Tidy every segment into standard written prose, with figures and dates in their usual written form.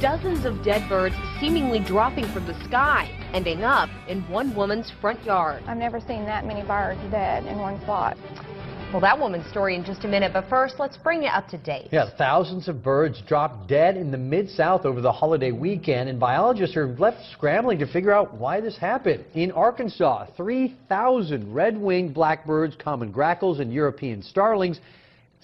Dozens of dead birds seemingly dropping from the sky, ending up in one woman's front yard. I've never seen that many birds dead in one spot. Well, that woman's story in just a minute, but first, let's bring you up to date. Yeah, thousands of birds dropped dead in the Mid-South over the holiday weekend, and biologists are left scrambling to figure out why this happened. In Arkansas, 3,000 red-winged blackbirds, common grackles, and European starlings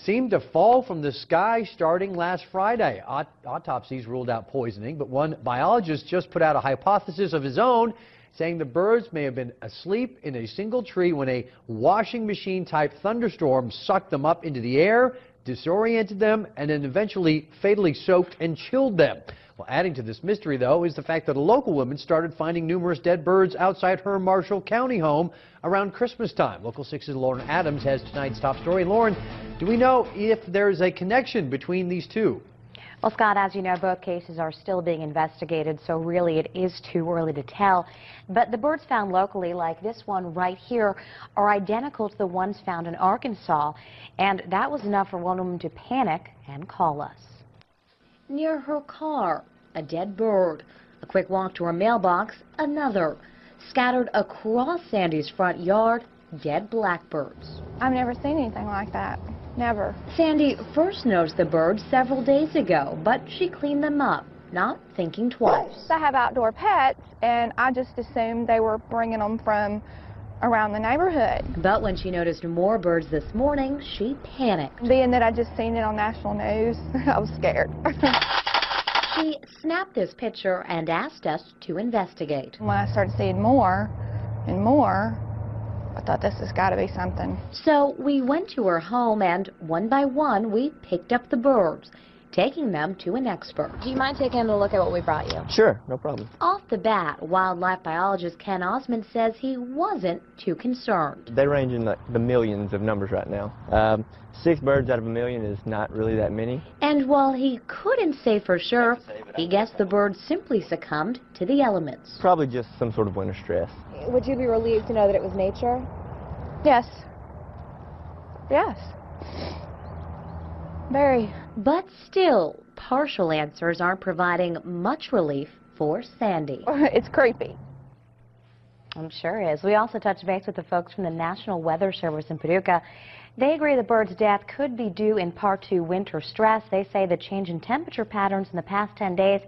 seemed to fall from the sky starting last Friday. Autopsies ruled out poisoning, but one biologist just put out a hypothesis of his own, saying the birds may have been asleep in a single tree when a washing machine-type thunderstorm sucked them up into the air, disoriented them, and then eventually fatally soaked and chilled them. Well, adding to this mystery, though, is the fact that a local woman started finding numerous dead birds outside her Marshall County home around Christmas time. Local 6's Lauren Adams has tonight's top story. Lauren, do we know if there's a connection between these two? Well, Scott, as you know, both cases are still being investigated, so really it is too early to tell. But the birds found locally, like this one right here, are identical to the ones found in Arkansas, and that was enough for one woman to panic and call us. Near her car, a dead bird. A quick walk to her mailbox, another. Scattered across Sandy's front yard, dead blackbirds. I've never seen anything like that. Never. Sandy first noticed the birds several days ago, but she cleaned them up, not thinking twice. I have outdoor pets, and I just assumed they were bringing them from around the neighborhood. But when she noticed more birds this morning, she panicked. Being that I just seen it on national news, I was scared. She snapped this picture and asked us to investigate. When I started seeing more and more, I thought this has got to be something. So we went to her home and one by one we picked up the birds, taking them to an expert. Do you mind taking a look at what we brought you? Sure, no problem. Off the bat, wildlife biologist Ken Osmond says he wasn't too concerned. They range in the millions of numbers right now. 6 birds out of a million is not really that many. And while he couldn't say for sure, he guessed the birds simply succumbed to the elements. Probably just some sort of winter stress. Would you be relieved to know that it was nature? Yes. Yes. Very. But still, partial answers aren't providing much relief for Sandy. It's creepy. I'm sure is. We also touched base with the folks from the National Weather Service in Paducah. They agree the bird's death could be due in part to winter stress. They say the change in temperature patterns in the past 10 days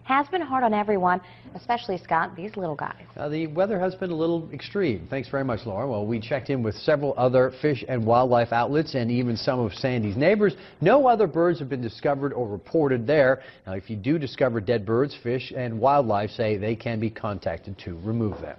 has been hard on everyone, especially, Scott, these little guys. The weather has been a little extreme. Thanks very much, Laura. Well, we checked in with several other fish and wildlife outlets and even some of Sandy's neighbors. No other birds have been discovered or reported there. Now, if you do discover dead birds, fish and wildlife say they can be contacted to remove them.